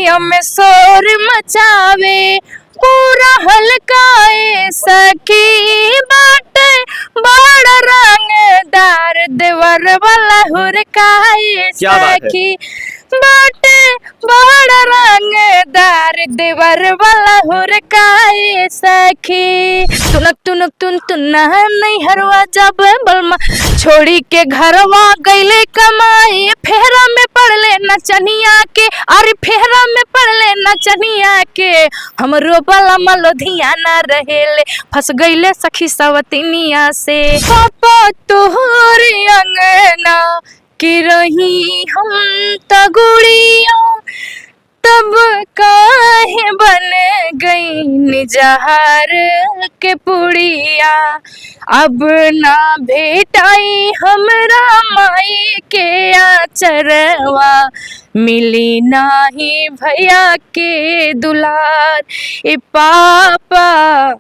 होलिया में शोर मचावे पूरा हलकाए सखी बाटे बड़ा रंगदार देवर वाला हुरकाए सखी बाटे बड़ा रंगदार देवर वाला हुरकाए सखी तुनक तुनक तुन तुन्ना नहीं हरवा जब बलमा छोड़ी के घरवा गईले कमाए फेरा में पड़ले नचनिया के अरे फेरा में पड़ले नचनिया के हमरो बला मलोधिया ना रहेले फंस गईले सखी सवतिनिया से पापा तोहर अंगना कि रही हम तगुड़िया तब काहे बन गई निजहार के पुड़िया अब ना भेटाई हमरा माई के आचरवा मिली नाही भैया के दुलार ए पापा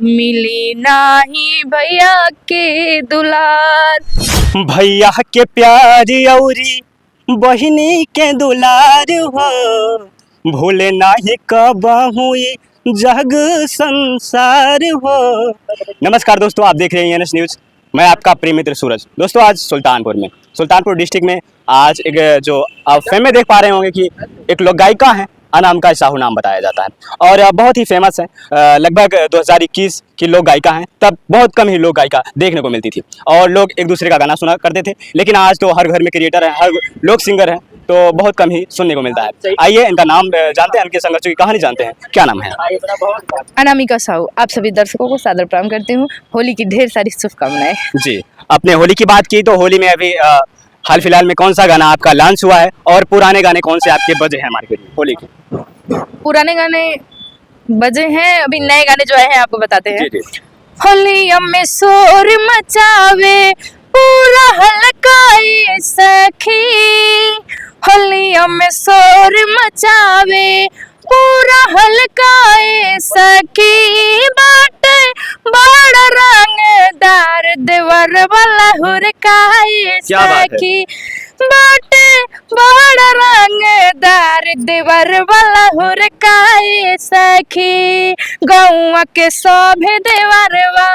मिली नाही भैया के दुलार भैया के प्यारी औरी बहिनी के दुलार हो भूले नाही कबहू जग संसार हो। नमस्कार दोस्तों, आप देख रहे हैं एनएस न्यूज़। मैं आपका प्रिय मित्र सूरज। दोस्तों आज सुल्तानपुर डिस्ट्रिक्ट में आज एक जो आप फेम में देख पा रहे होंगे कि एक लोक गायिका है, अनामिका साहू नाम बताया जाता है और बहुत ही फेमस है। लगभग 2021 की लोक गायिका हैं। तब बहुत कम ही लोक गायिका देखने को मिलती थी और लोग एक दूसरे का गाना सुना करते थे, लेकिन आज तो हर घर में क्रिएटर है, हर लोग सिंगर हैं, तो बहुत कम ही सुनने को मिलता है। आइए इनका नाम जानते हैं, इनके संघर्षों की कहानी जानते हैं। क्या नाम है? अनामिका साहू। आप सभी दर्शकों को सादर प्रणाम करती हूँ। होली की ढेर सारी शुभकामनाएं। जी, आपने होली की बात की तो होली में अभी हाल फिलहाल में कौन सा गाना आपका लॉन्च हुआ है और पुराने गाने कौन से आपके बजे हैं मार्केट में होली के? पुराने गाने बजे हैं, अभी नए गाने जो आए हैं आपको बताते हैं। होलिया में शोर मचावे पूरा हलकाए सखी होलिया में शोर मचावे पूरा हलकाए सखी बाटे बड़ा रंगदार देवर वाला हुरकाए सखी बाटे बड़ा रंगदार देवर वाला हुरकाए सखी गौवा के सभे देवरवा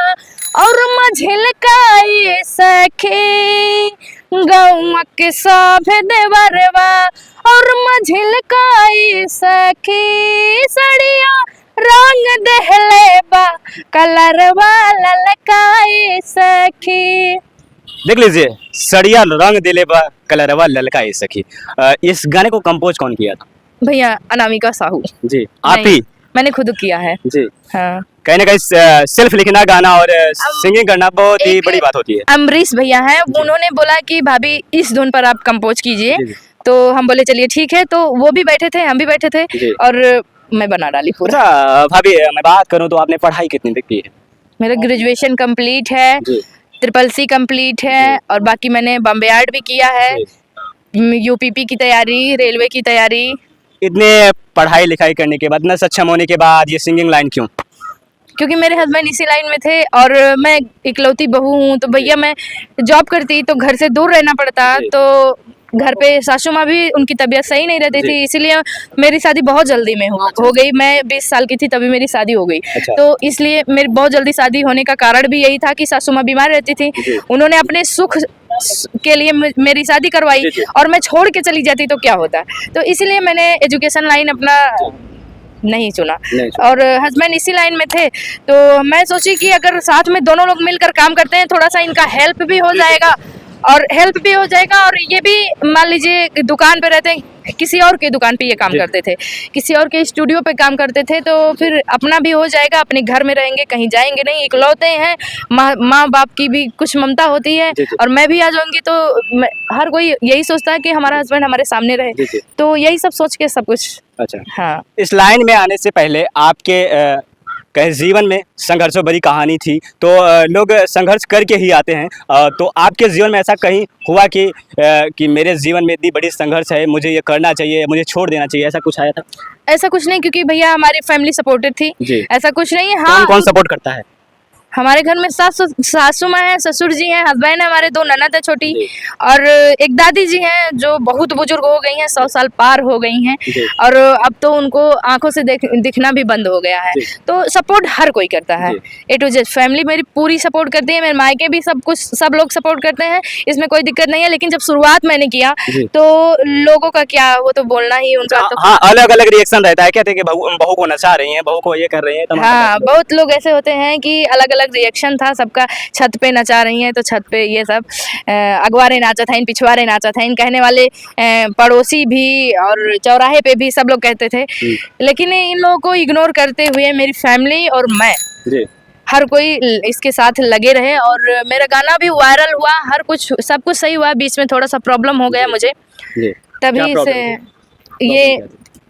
और मझिलकाए सखी गौवा के सभे देवरवा और मझिलकाए सखी सड़िया रंग देहले बा कलरवा ललकाए सखी। देख लीजिए, सड़िया रंग दिले बा कलरवा ललकाए सखी। इस गाने को कंपोज कौन किया था? भैया अनामिका साहू जी। आप ही? मैंने खुद किया है जी। हाँ। कहीं ना कहीं सेल्फ लिखना गाना और सिंगिंग करना बहुत ही बड़ी बात होती है। अमरीश भैया हैं, उन्होंने बोला कि भाभी इस धुन पर आप कंपोज कीजिए, तो हम बोले चलिए ठीक है। तो वो भी बैठे थे, हम भी बैठे थे और मैं बना डाली पूरा। भाभी मैं बात करूं तो आपने पढ़ाई कितनी तक की है? मेरा ग्रेजुएशन कंप्लीट है, CCC कंप्लीट है और बाकी मैंने बॉम्बे आर्ट भी किया है, UPP की तैयारी, रेलवे की तैयारी। इतने पढ़ाई लिखाई करने के बाद, इतना सक्षम होने के बाद ये सिंगिंग लाइन क्यों? क्योंकि मेरे हस्बैंड इसी लाइन में थे और मैं इकलौती बहू हूँ, तो भैया मैं जॉब करती तो घर से दूर रहना पड़ता, तो घर पे सासू माँ भी उनकी तबीयत सही नहीं रहती थी, इसीलिए मेरी शादी बहुत जल्दी में हो गई। मैं 20 साल की थी तभी मेरी शादी हो गई। तो इसलिए मेरी बहुत जल्दी शादी होने का कारण भी यही था कि सासू माँ बीमार रहती थी, उन्होंने अपने सुख के लिए मेरी शादी करवाई और मैं छोड़ के चली जाती तो क्या होता। तो इसलिए मैंने एजुकेशन लाइन अपना नहीं चुना और हस्बैंड इसी लाइन में थे, तो मैं सोची कि अगर साथ में दोनों लोग मिलकर काम करते हैं, थोड़ा सा इनका हेल्प भी हो जाएगा और ये भी मान लीजिए दुकान पे रहते हैं, किसी और की दुकान पे ये काम करते थे, किसी और के स्टूडियो पे काम करते थे, तो फिर अपना भी हो जाएगा, अपने घर में रहेंगे, कहीं जाएंगे नहीं, इकलौते हैं, माँ बाप की भी कुछ ममता होती है और मैं भी आ जाऊंगी तो हर कोई यही सोचता है कि हमारा हस्बैंड हमारे सामने रहे, तो यही सब सोच के सब कुछ। अच्छा हाँ। इस लाइन में आने से पहले आपके कहे जीवन में संघर्षों भरी कहानी थी, तो लोग संघर्ष करके ही आते हैं, तो आपके जीवन में ऐसा कहीं हुआ कि मेरे जीवन में इतनी बड़ी संघर्ष है, मुझे ये करना चाहिए, मुझे छोड़ देना चाहिए, ऐसा कुछ आया था? ऐसा कुछ नहीं, क्योंकि भैया हमारी फैमिली सपोर्टेड थी, ऐसा कुछ नहीं है। हाँ, कौन सपोर्ट करता है? हमारे घर में सासू माँ है, ससुर जी हैं, हस्बैंड है, हमारे 2 ननद है छोटी, जी। और एक दादी जी हैं जो बहुत बुजुर्ग हो गई हैं, 100 साल पार हो गई हैं, जी। और अब तो उनको आंखों से दिखना भी बंद हो गया है। जी। तो सपोर्ट हर कोई करता है, जी। A to Z फैमिली मेरी पूरी सपोर्ट करती है, मेरे मायके भी सब लोग सपोर्ट करते हैं, इसमें कोई दिक्कत नहीं है। लेकिन जब शुरुआत मैंने किया जी। तो लोगों का क्या, वो तो बोलना ही उनका तो हाँ, अलग अलग रिएक्शन रहता है, कहते हैं कि बहू को नचा रही हैं, बहू को ये कर रही हैं, तमाम हाँ, प्रकार के बहुत लोग ऐसे होते हैं कि अलग अलग रिएक्शन था सबका। छत पे नचा रही हैं तो छत पे ये सब अगवारे नाचत हैं, पिछवारे नाचत हैं, कहने वाले पड़ोसी भी और चौराहे पे भी सब लोग कहते थे। लेकिन इन लोगों को इग्नोर करते हुए मेरी फैमिली और मैं, जी। हर कोई इसके साथ लगे रहे, और मेरा गाना भी वायरल हुआ, हर कुछ सब कुछ सही हुआ। बीच में थोड़ा सा प्रॉब्लम हो गया मुझे, जी। तभी क्या से प्रॉब्लम ये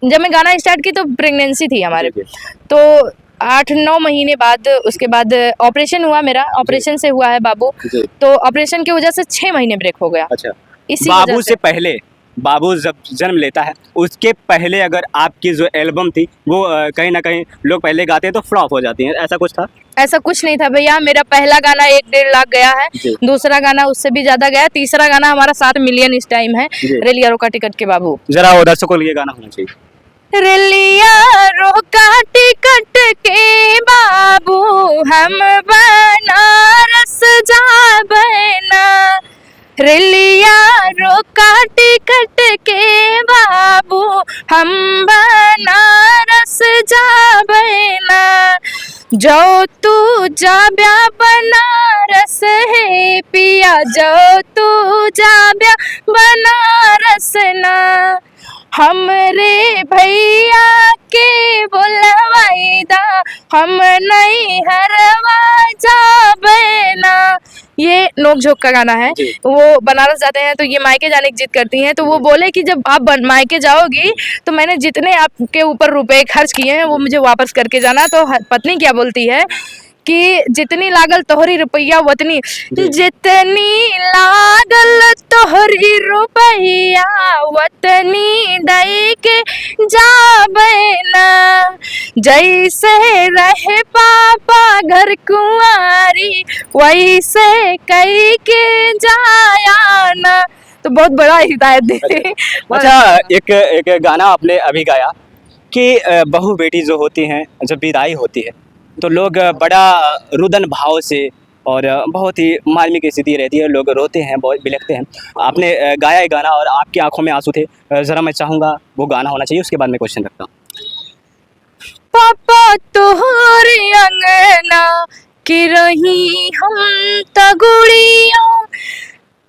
जब मैं गाना स्टार्ट की तो प्रेगनेंसी थी हमारे, जी। तो 8-9 महीने बाद उसके बाद ऑपरेशन हुआ मेरा, ऑपरेशन से हुआ है बाबू। जी। तो ऑपरेशन की वजह से 6 महीने ब्रेक हो गया। अच्छा, इसी बाबू वजह से पहले, बाबू जब जन्म लेता है उसके पहले अगर आपकी जो एल्बम थी वो कहीं ना कहीं लोग पहले गाते हैं तो फ्लॉप हो जाती हैं, ऐसा कुछ था? ऐसा कुछ नहीं था भैया। मेरा पहला गाना 1-1.5 लाख गया है, जी। दूसरा गाना उससे भी ज्यादा गया, तीसरा गाना हमारा 7 मिलियन इस टाइम है, जी। रेलिया रोका टिकट के बाबू। जरा वो दर्शकों के लिए गाना होना चाहिए। रेलिया रोका टिकट के बाबू, हम बनारस जाबना। रेलिया रोका टिकट के बाबू, हम बनारस जाबना। जो तू जाब्या बनारस है पिया, जो तू जाब्या बनारस ना। हमरे भैया के बोलवाइदा, हम नहीं हरवा जाबना। ये नोक झोंक का गाना है। जी। वो बनारस जाते हैं तो ये मायके जाने की जिद करती हैं, तो वो बोले कि जब आप मायके जाओगी तो मैंने जितने आपके ऊपर रुपए खर्च किए हैं वो मुझे वापस करके जाना। तो पत्नी क्या बोलती है कि जितनी लागल तोहरी रुपया वतनी, जितनी लागल तोहरी रुपया वतनी दई के जाबना। जैसे रहे पापा घर कुंवारी, वैसे कई के जाया ना। तो बहुत बड़ा हिदायत देते। अच्छा, एक गाना आपने अभी गाया कि बहू बेटी जो होती हैं जब विदाई होती है तो लोग बड़ा रुदन भाव से और बहुत ही मार्मिक स्थिति रहती है, लोग रोते हैं, बहुत बिलखते हैं। आपने गाया ये गाना और आपकी आंखों में आंसू थे, ज़रा मैं चाहूँगा वो गाना होना चाहिए, उसके बाद मैं क्वेश्चन रखता हूँ। पापा तोहरे अंगना की रही हम तगुड़ियों,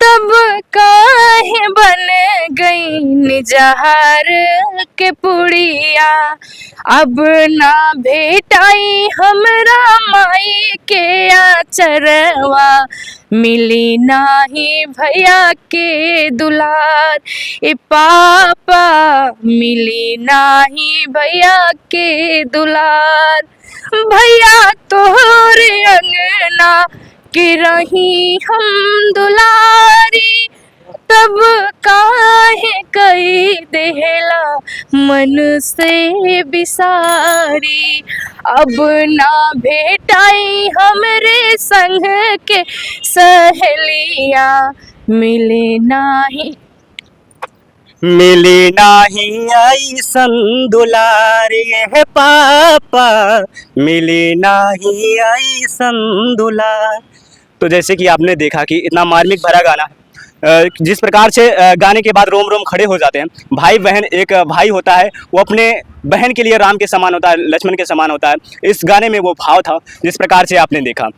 तब काहे बन गई निजहर के पुड़िया। अब ना भेटाई हमरा माई के आचरवा, मिली नाही भैया के दुलार। ए पापा मिली नाही भैया के दुलार। भैया तोहरे अंगना कि रही हम दुलारी, तब काहे कई देहला मन से बिसारी। अब ना भेटाई हमरे संग के सहेलिया, मिले नाही मिली नाही ऐसन दुलारी है पापा, मिली नाही ऐसन दुलार। तो जैसे कि आपने देखा कि इतना मार्मिक भरा गाना है, जिस प्रकार से गाने के बाद रोम रोम खड़े हो जाते हैं। भाई बहन, एक भाई होता है वो अपने बहन के लिए राम के समान होता है, लक्ष्मण के समान होता है। इस गाने में वो भाव था जिस प्रकार से आपने देखा।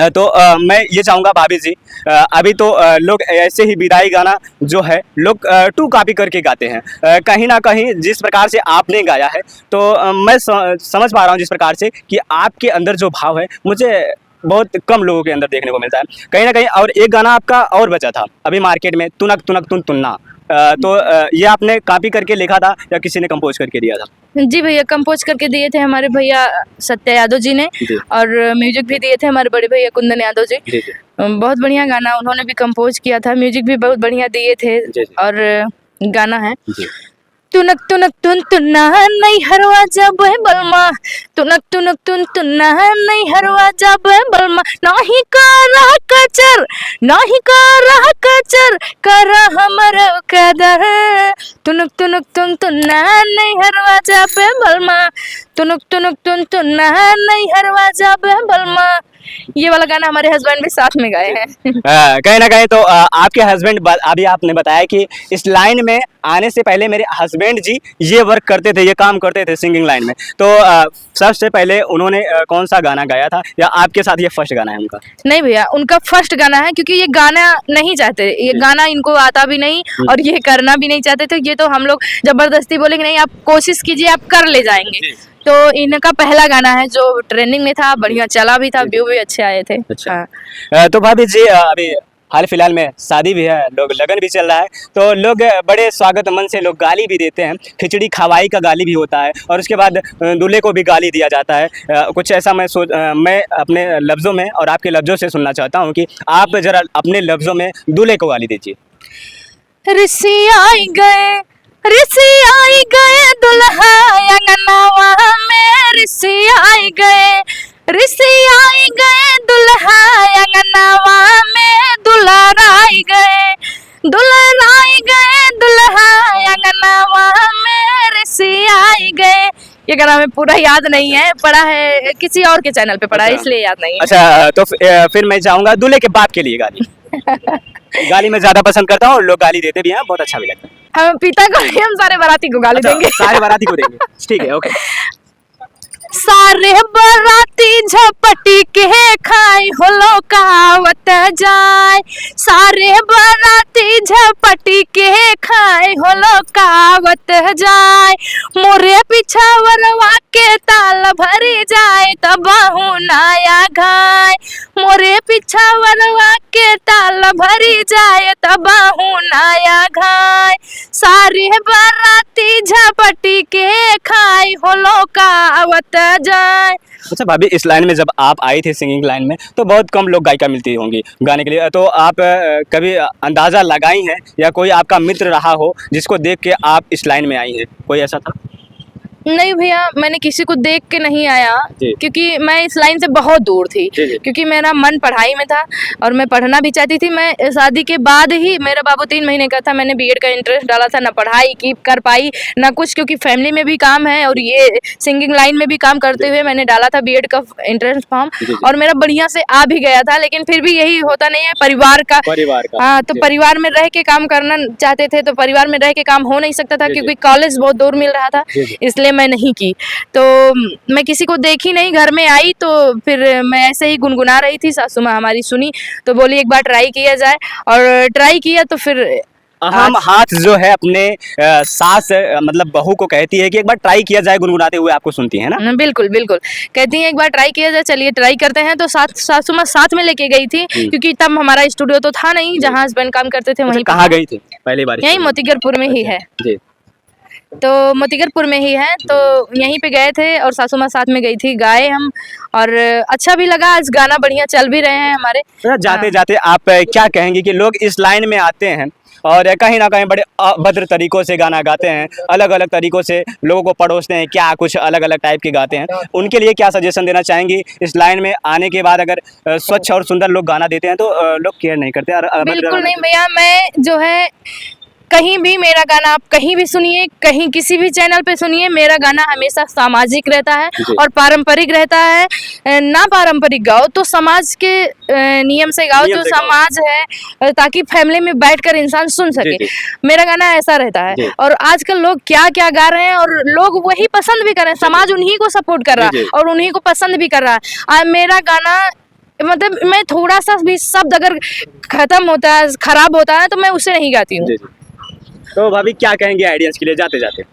तो मैं ये चाहूँगा भाभी जी, अभी तो लोग ऐसे ही विदाई गाना जो है लोग टू कॉपी करके गाते हैं, कहीं ना कहीं जिस प्रकार से आपने गाया है तो मैं समझ पा रहा हूँ जिस प्रकार से कि आपके अंदर जो भाव है मुझे बहुत कम लोगों के अंदर देखने को मिलता है कहीं ना कहीं। और एक गाना आपका और बचा था अभी मार्केट में, तुनक तुनक तुन तुन्ना, तो ये आपने कॉपी करके लिखा था या किसी ने कंपोज करके दिया था? जी भैया, कंपोज करके दिए थे हमारे भैया सत्या यादव जी ने, और म्यूजिक भी दिए थे हमारे बड़े भैया कुंदन यादव जी। बहुत बढ़िया गाना उन्होंने भी कंपोज किया था, म्यूजिक भी बहुत बढ़िया दिए थे और गाना है। तुनक तुन तुन्ना नहीं हरवा जब बलमा, तुनक तुन तुन्ना नहीं हरवा जब बलमा, नाही करा कचर, नाही करा कचर, करा हमर कदर, तुनक तुन तुन्ना नहीं हरवा जब बलमा, तुनक तुन तुन्ना नहीं हरवा जब बलमा। ये वाला गाना हमारे हस्बैंड भी साथ में गाए हैं। कहीं ना कहीं तो आपके हस्बैंड, अभी आपने बताया कि इस लाइन में आने से पहले मेरे हस्बैंड जी ये वर्क करते थे, ये काम करते थे सिंगिंग लाइन में, तो सबसे पहले उन्होंने कौन सा गाना गाया था, या आपके साथ ये फर्स्ट गाना है उनका? नहीं भैया, उनका फर्स्ट गाना है, क्योंकि ये गाना नहीं चाहते, ये गाना इनको आता भी नहीं और ये करना भी नहीं चाहते थे। ये तो हम लोग जबरदस्ती बोलेंगे नहीं आप कोशिश कीजिए, आप कर ले जाएंगे। तो इनका पहला गाना है जो ट्रेंडिंग में था, बढ़िया चला भी था, व्यू भी अच्छे आए थे। अच्छा। हाँ। तो भाभी जी अभी हाल फिलहाल में शादी भी है, लोग लगन भी चल रहा है, तो लोग बड़े स्वागत मन से लोग गाली भी देते हैं, खिचड़ी खवाई का गाली भी होता है, और उसके बाद दूल्हे को भी गाली दिया जाता है। कुछ ऐसा मैं अपने लफ्ज़ों में और आपके लफ्ज़ों से सुनना चाहता हूँ कि आप ज़रा अपने लफ्ज़ों में दूल्हे को गाली दीजिए। ऋषि आई गए, ऋषि आई गए दुल्हा अंगनावा में, ऋषि आई गए, ऋषि आई गए दुल्हा अंगनावा में, दुल्हन आई गए, दुल्हन आई गए दुल्हा अंगनावा में, ऋषि आई गए। ये गाना हमें पूरा याद नहीं है, पढ़ा है किसी और के चैनल पे पढ़ा है, इसलिए याद नहीं है। अच्छा, तो फिर मैं चाहूँगा दूल्हे के बाप के लिए गाली। गाली मैं ज्यादा पसंद करता हूँ और लोग गाली देते भी हैं, बहुत अच्छा भी लगता है। हम पिता को नहीं, हम सारे बाराती को गाली देंगे। सारे बाराती को देंगे, ठीक है, ओके। सारे बाराती झपटी के खाई हो लोकावत जाए, सारे बाराती झपटी के खाए हो लोकावत जाए, मोरे पिछावरवा के ताल भरी जाए तब नाया घाय, मोरे पिछावरवा के ताल भरी जाए तब नाया घाय, सारे बाराती झपटी के खाई हो लोकावत जाए। अच्छा भाभी, इस लाइन में जब आप आई थी सिंगिंग लाइन में, तो बहुत कम लोग गायिका मिलती होंगी गाने के लिए, तो आप कभी अंदाज़ा लगाई हैं या कोई आपका मित्र रहा हो जिसको देख के आप इस लाइन में आई हैं, कोई ऐसा था? नहीं भैया, मैंने किसी को देख के नहीं आया, जी। क्योंकि मैं इस लाइन से बहुत दूर थी। जी। क्योंकि मेरा मन पढ़ाई में था और मैं पढ़ना भी चाहती थी। मैं शादी के बाद ही, मेरा बाबू 3 महीने का था, मैंने बीएड का इंटरेस्ट डाला था, ना पढ़ाई की कर पाई ना कुछ, क्योंकि फैमिली में भी काम है और ये सिंगिंग लाइन में भी काम करते हुए मैंने डाला था बीएड का एंट्रेंस फॉर्म, और मेरा बढ़िया से आ भी गया था। लेकिन फिर भी यही होता नहीं है परिवार का। हाँ, तो परिवार में रह के काम करना चाहते थे, तो परिवार में रह के काम हो नहीं सकता था, क्योंकि कॉलेज बहुत दूर मिल रहा था, इसलिए मैं नहीं की। तो मैं किसी को देखी नहीं, घर में आई तो फिर मैं ऐसे ही गुनगुना रही थी, सासू माँ हमारी सुनी तो बोली एक बार ट्राई किया जाए, और ट्राई किया तो फिर हम हाथ जो है अपने सास मतलब बहू को कहती है कि एक बार ट्राई किया जाए, गुनगुनाते हुए आपको सुनती है ना? बिल्कुल बिल्कुल कहती हैं एक बार ट्राई किया जाए, चलिए ट्राई करते हैं। तो सासू माँ साथ में लेके गई थी, क्योंकि तब हमारा स्टूडियो तो था नहीं, जहाँ हस्बैंड काम करते थे वहीं। कहाँ गई थी पहली बार? यही मोतीगरपुर में ही है जी। तो मोतीगरपुर में ही है, तो यहीं पे गए थे और सासू माँ साथ में गई थी, गाए हम, और अच्छा भी लगा। आज गाना बढ़िया चल भी रहे हैं हमारे। जाते जाते आप क्या कहेंगे कि लोग इस लाइन में आते हैं और कहीं ना कहीं बड़े अभद्र तरीकों से गाना गाते हैं, अलग अलग तरीकों से लोगों को परोसते हैं, क्या कुछ अलग अलग टाइप के गाते हैं, उनके लिए क्या सजेशन देना चाहेंगी? इस लाइन में आने के बाद अगर स्वच्छ और सुंदर लोग गाना देते हैं तो लोग केयर नहीं करते। बिल्कुल नहीं भैया, मैं जो है कहीं भी मेरा गाना आप कहीं भी सुनिए, कहीं किसी भी चैनल पे सुनिए, मेरा गाना हमेशा सामाजिक रहता है और पारंपरिक रहता है। ना पारंपरिक गाओ तो समाज के नियम से गाओ, जो समाज है, ताकि फैमिली में बैठकर इंसान सुन सके। मेरा गाना ऐसा रहता है। और आजकल लोग क्या क्या गा रहे हैं और लोग वही पसंद भी कर रहे हैं, समाज उन्हीं को सपोर्ट कर रहा है और उन्हीं को पसंद भी कर रहा है। मेरा गाना मतलब मैं थोड़ा सा भी शब्द अगर खत्म होता है, खराब होता है, तो मैं उसे नहीं गाती हूँ। तो भाभी क्या कहेंगे ऑडियंस के लिए जाते जाते?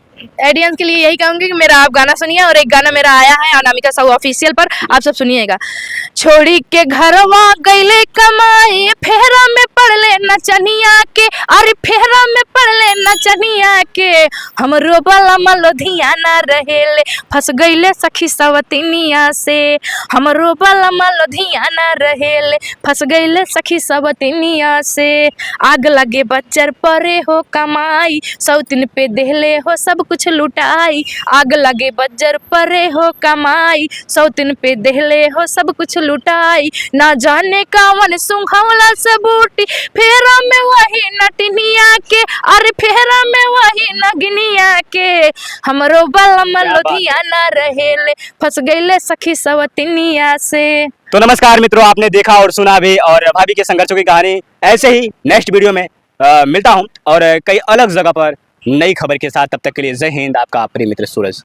ऑडियंस के लिए यही कहूंगी कि मेरा आप गाना सुनिए, और एक गाना मेरा आया है अनामिका साहू ऑफिशियल पर, आप सब सुनिएगा। छोड़ी के घरवा गईले कमाए, फेरा में पड़ले नचनिया के, अरे फेरा में पड़ले नचनिया के। हमरो बलमा लुधियाना रहेले, फंस गईले सखी सवतिनिया से। हमरो बलमा लुधियाना रहेले, फंस गईले सखी सवतिनिया से। आग लगे बच्चर परे हो कमाई, सौतिन पे देहले हो सब कुछ लुटाई। आग लगे बज्जर परे हो कमाई, सौतिन पे देहले हो सब कुछ लुटाई। ना जाने कावन सुंघवला से बूटी, फेरा में वही नटनिया के, अरे फेरा में वही नगनिया के। हमरो बलमा लुधियाना रहेले, फंस गईले सखी सवतिनिया से। तो नमस्कार मित्रों, आपने देखा और सुना भी, और भाभी के संघर्षों की कहानी ऐसे ही नेक्स्ट वीडियो में मिलता हूं और कई अलग जगह पर नई खबर के साथ। तब तक के लिए जय हिंद, आपका प्रिय मित्र सूरज।